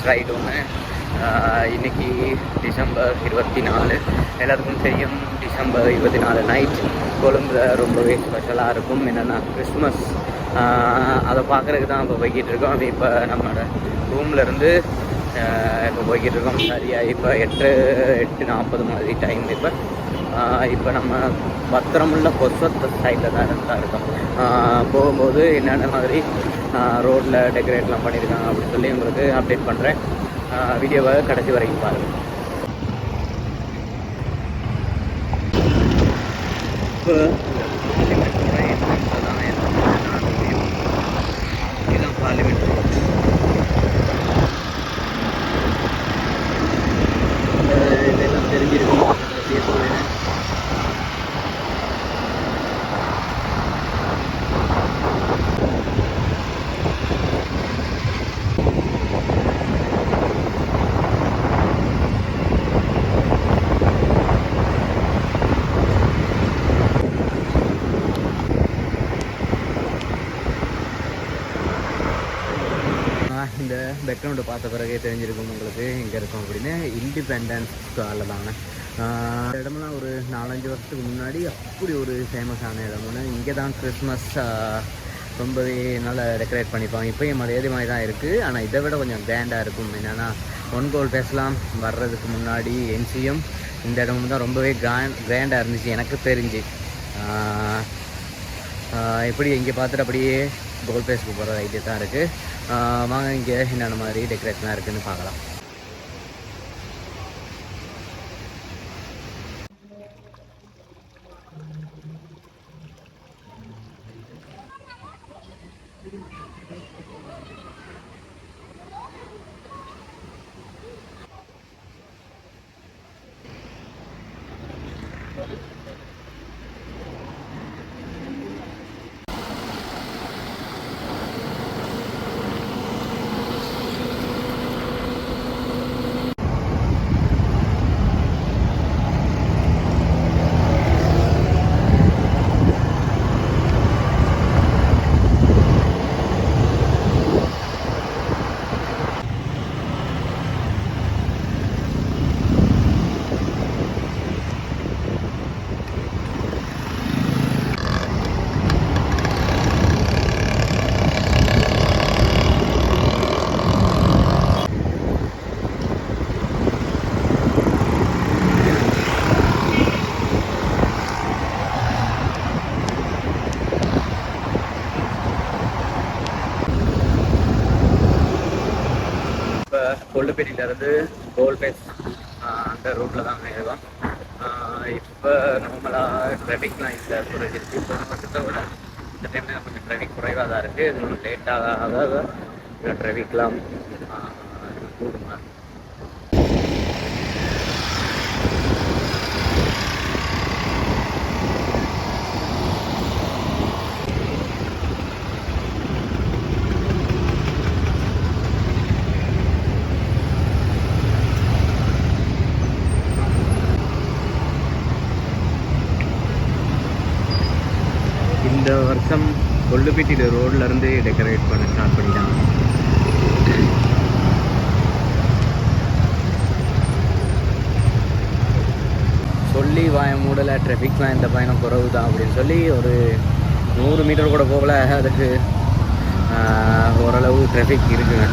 Ride ஒன்று. இன்றைக்கி December 24. எல்லாத்துக்கும் தெரியும் டிசம்பர் 24 நைட் கொழும்புல ரொம்பவே ஸ்பெஷலாக இருக்கும். என்னென்னா கிறிஸ்மஸ். அதை பார்க்குறதுக்கு தான் இப்போ போய்கிட்டு இருக்கோம். அது இப்போ நம்மளோட ரூம்லேருந்து இப்போ போய்கிட்டு இருக்கோம். சரியாக இப்போ 8:40 மாதிரி டைம். இப்போ நம்ம பத்திரமுள்ள கொசத்த சைடில் தான் இருக்கோம். போகும்போது என்னென்ன மாதிரி ரோட்டில் டெக்கரேட்லாம் பண்ணியிருக்காங்க அப்படின்னு சொல்லி உங்களுக்கு அப்டேட் பண்ணுறேன். வீடியோவை கடைசி வரைக்கும் பாருங்கள். இப்போ இதுதான் பார்லிமெண்ட். இதெல்லாம் தெரிஞ்சிருக்கும். இந்த பேக்ரவுண்டு பார்த்த பிறகே தெரிஞ்சிருக்கும் உங்களுக்கு எங்கே இருக்கும் அப்படின்னு. இண்டிபெண்டன்ஸ் ஸ்கொயரில் தாங்க. இந்த இடம்லாம் ஒரு 4-5 வருஷத்துக்கு முன்னாடி அப்படி ஒரு ஃபேமஸான இடம்னு. இங்கே தான் கிறிஸ்மஸ் ரொம்பவே நல்லா டெக்கரேட் பண்ணிப்பாங்க. இப்போயும் அதே மாதிரி தான் இருக்குது. ஆனால் இதை விட கொஞ்சம் கிராண்டாக இருக்கும். என்னென்னா ஒன் கோல் பேசலாம் வர்றதுக்கு முன்னாடி என்சியும் இந்த இடமும் தான் ரொம்பவே கிராண்டாக இருந்துச்சு எனக்கு தெரிஞ்சு. எப்படி இங்கே பார்த்துட்டு அப்படியே கோல் பேஸ்க்கு போகிற ஐடியா தான் இருக்குது. வாங்க இங்கே என்னென்ன மாதிரி டெக்கரேஷனாக இருக்குதுன்னு பார்க்கலாம். கொள்ளுப்பேட்டியிலேருந்து கோல் பேஸ் அந்த ரூட்டில் தான் இருக்கும். இப்போ நார்மலாக ட்ராஃபிக்லாம் இல்லை குறைஞ்சிருக்கு. இப்போ வருஷத்தை விட இந்த டைமில் கொஞ்சம் ட்ராஃபிக் குறைவாக தான் இருக்குது. இது இன்னும் லேட்டாக ட்ராஃபிக்லாம் கூடுங்க. இந்த வருஷம் கொள்ளுப்பேட்டியில் ரோட்லேருந்து டெக்கரேட் பண்ண ஸ்டார்ட் பண்ணிட்டாங்க. சொல்லி வாய மூடலை ட்ராஃபிக்லாம் இந்த பயணம் குறவு தான் அப்படின்னு சொல்லி ஒரு 100 மீட்டர் கூட போகல. அதுக்கு ஓரளவு ட்ராஃபிக் இருக்குங்க.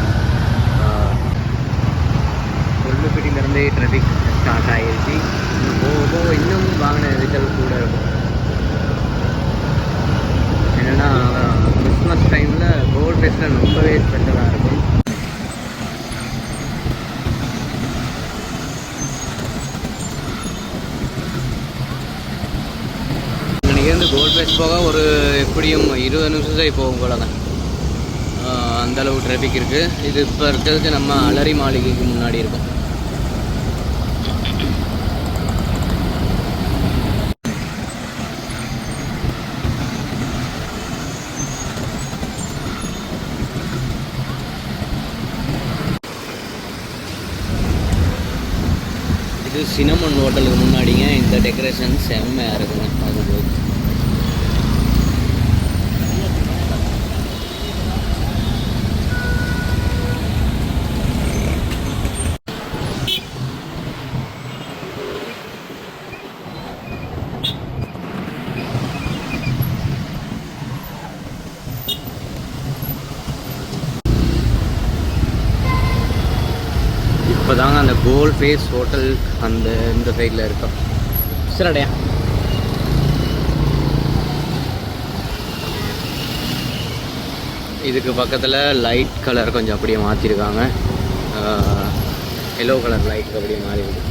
கொள்ளுப்பேட்டியிலேருந்தே ட்ராஃபிக் ஸ்டார்ட் ஆகிடுச்சு. போக இன்னும் வாங்கின நெரிசல் கூட இருக்கும். என்னென்னா கிறிஸ்மஸ் டைமில் கோல் பேஸில் ரொம்பவே ஸ்பெஷலாக இருக்கும். இங்கேருந்து கோல் பேஸ் போக ஒரு எப்படியும் 20 நிமிஷம் போகும் போலங்க. அந்தளவு டிராஃபிக் இருக்குது. இது இப்போ இருக்கிறதுக்கு நம்ம அலரி மாளிகைக்கு முன்னாடி இருக்கும். இது சினமன் ஹோட்டலுக்கு முன்னாடிங்க. இந்த டெக்கரேஷன் செம்மையாக இருக்குங்க பார்க்கும்போது. இப்போ தாங்க அந்த கோல்ட் ஃபேஸ் ஹோட்டல் அந்த இந்த சைடில் இருக்கோம். சரிடையா. இதுக்கு பக்கத்தில் லைட் கலர் கொஞ்சம் அப்படியே மாற்றிருக்காங்க. எல்லோ கலர் லைட் அப்படியே மாறி இருக்கு.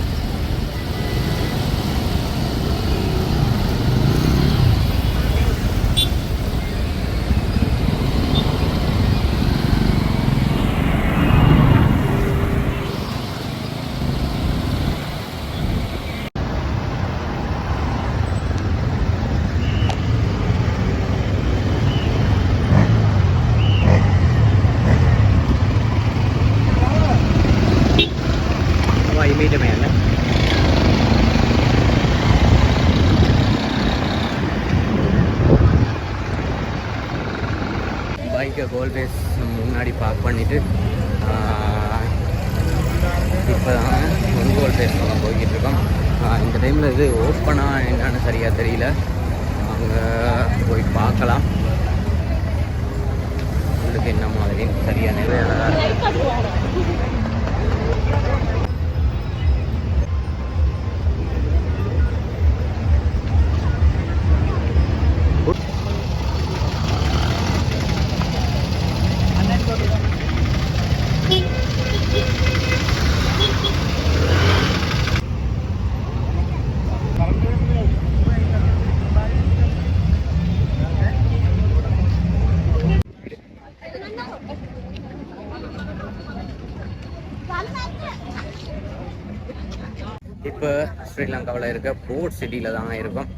பைக்கை கோல்பேஸ் முன்னாடி பார்க் பண்ணிவிட்டு இப்போ தான் கோல்பேஸ் பக்கம் போய்கிட்டு இருக்கோம். இந்த டைமில் இது ஓப்பனாக என்னன்னு சரியாக தெரியல. அங்கே போய் பார்க்கலாம் உங்களுக்கு என்ன மாதிரி சரியாக நிறைய இப்போ ஸ்ரீலங்காவில் இருக்க போர்ட் சிட்டியில் தான் இருக்கும்.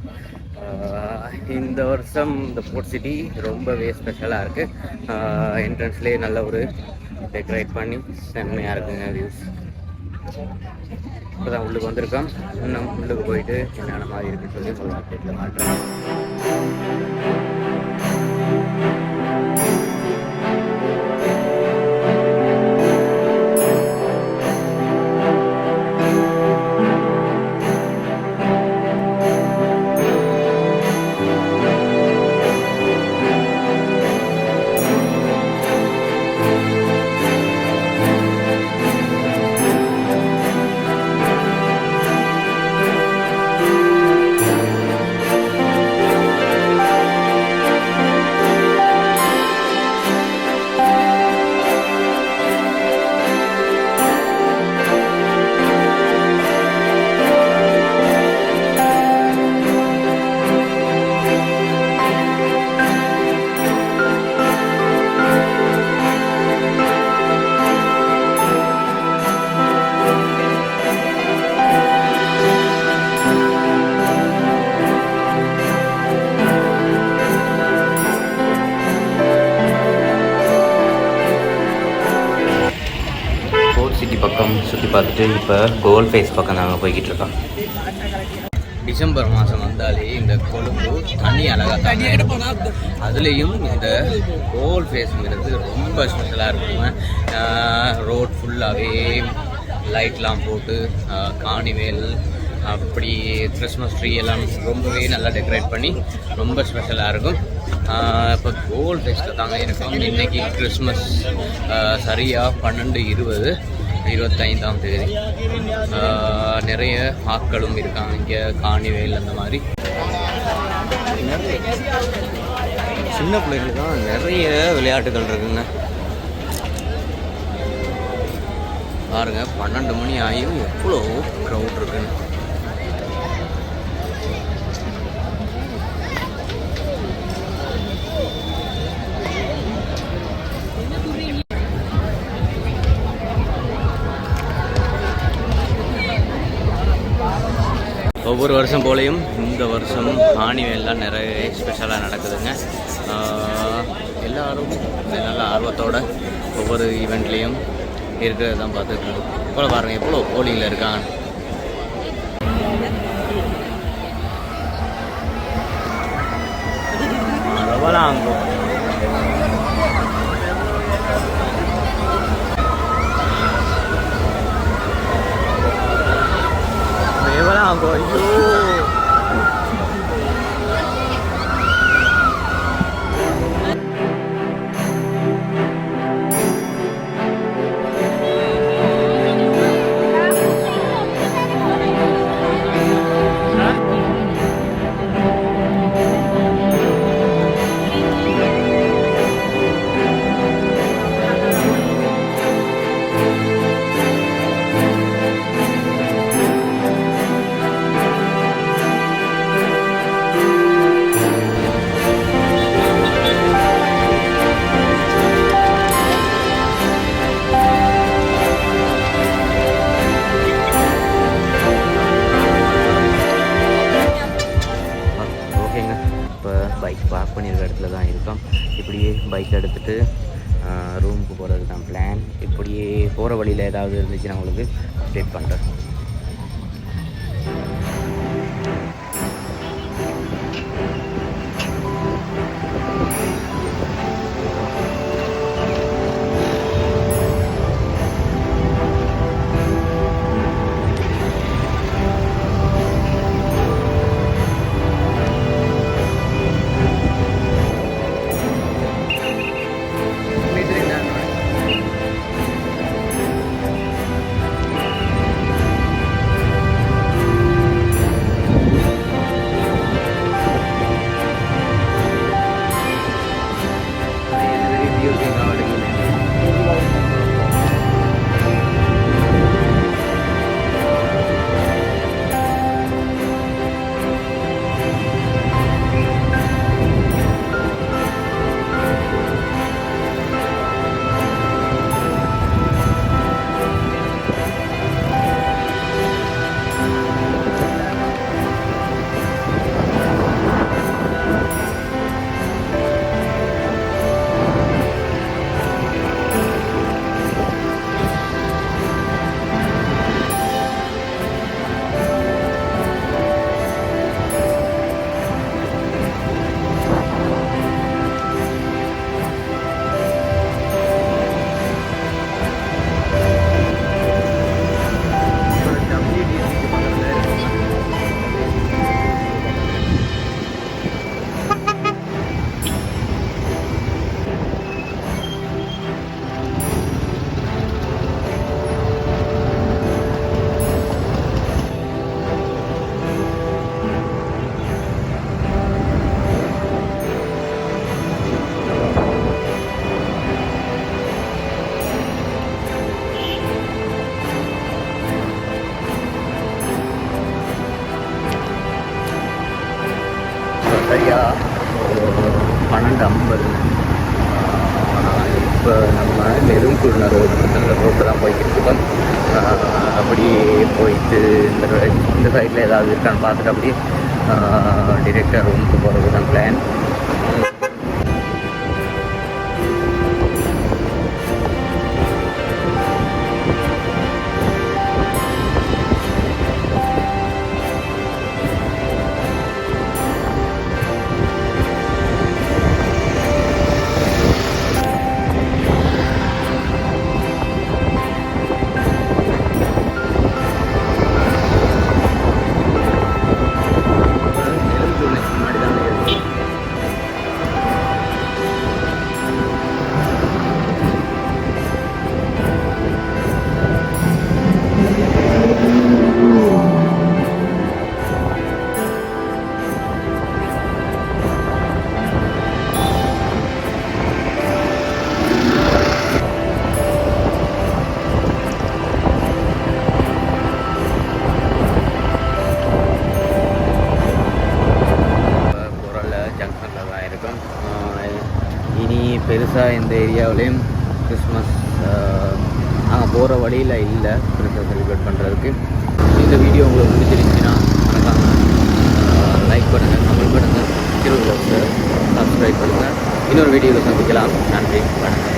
இந்த வருஷம் இந்த போர்ட் சிட்டி ரொம்பவே ஸ்பெஷலாக இருக்குது. என்ட்ரன்ஸ்லேயே நல்ல ஒரு டெக்கரேட் பண்ணி செம்மையாக இருக்குங்க வியூஸ். இப்போ தான் உள்ளுக்கு வந்திருக்கோம். இன்னும் உள்ளுக்கு போயிட்டு என்னென்ன மாதிரி இருக்குன்னு சொல்லி ஒரு அப்டேட்டில் மாட்டுறேன். சிட்டி பக்கம் சுற்றி பார்த்துட்டு இப்போ கோல்ட் ஃபேஸ் பக்கம் நாங்கள் போய்கிட்டு இருக்கோம். டிசம்பர் மாதம் வந்தாலே இந்த கொழும்பு தண்ணி அழகாக தண்ணி எடுப்போம். அதுலேயும் இந்த கோல்ட் ஃபேஸுங்கிறது ரொம்ப ஸ்பெஷலாக இருக்குங்க. ரோட் ஃபுல்லாகவே லைட்லாம் போட்டு காணிவேல் அப்படி கிறிஸ்மஸ் ட்ரீ எல்லாம் ரொம்பவே நல்லா டெக்கரேட் பண்ணி ரொம்ப ஸ்பெஷலாக இருக்கும். இப்போ கோல்ட் ஃபேஸில் தாங்க இருக்கும். இன்றைக்கி கிறிஸ்மஸ் சரியாக 12/20/25ஆம் தேதி. நிறைய ஆட்களும் இருக்காங்க இங்கே காணிவேல் அந்த மாதிரி. நிறைய சின்ன பிள்ளைகளுக்கு தான் நிறைய விளையாட்டுகள் இருக்குங்க. பாருங்க 12 மணி ஆகியும் எவ்வளோ க்ரௌட் இருக்குன்னு. ஒவ்வொரு வருஷம் போலையும் இந்த வருஷம் காணிவேல்லாம் நிறைய ஸ்பெஷலாக நடக்குதுங்க. எல்லோரும் நல்ல ஆர்வத்தோடு ஒவ்வொரு ஈவெண்ட்லேயும் இருக்கிறது தான் பார்த்துட்ருக்கோம். இப்போ பாருங்கள் எவ்வளோ போலிங்கில் இருக்காங்க. ரவலாங்கோ Revalago, ஐயோ பைக் பார்க் பண்ணியிருக்க இடத்துல தான் இருக்கோம். இப்படியே பைக் எடுத்துகிட்டு ரூமுக்கு போகிறது தான் பிளான். இப்படியே போகிற வழியில் ஏதாவது இருந்துச்சுன்னா உங்களுக்கு அப்டேட் பண்ணுறேன். சரியா 12:50. இப்போ நம்ம நெருங்குள்ள ரோட்டு தான் போய்கிட்டு இருக்கோம். அப்படியே போயிட்டு இந்த சைடில் ஏதாவது இருக்கான்னு பார்த்துட்டு அப்படியே டிரெக்டாக ரூமுக்கு போகிறது தான் பிளான். இனி பெருசாக இந்த ஏரியாவிலையும் கிறிஸ்மஸ் நாங்கள் போகிற வழியில் இல்லை பெருசாக செலிப்ரேட் பண்ணுறதுக்கு. இந்த வீடியோ உங்களுக்கு பிடிச்சிருந்துச்சுன்னா மறக்காமல் லைக் பண்ணுங்கள், கமெண்ட் பண்ணுங்கள், சப்ஸ்கிரைப் பண்ணுங்கள். இன்னொரு வீடியோவில் சந்திக்கலாம். நன்றி, வணக்கம்.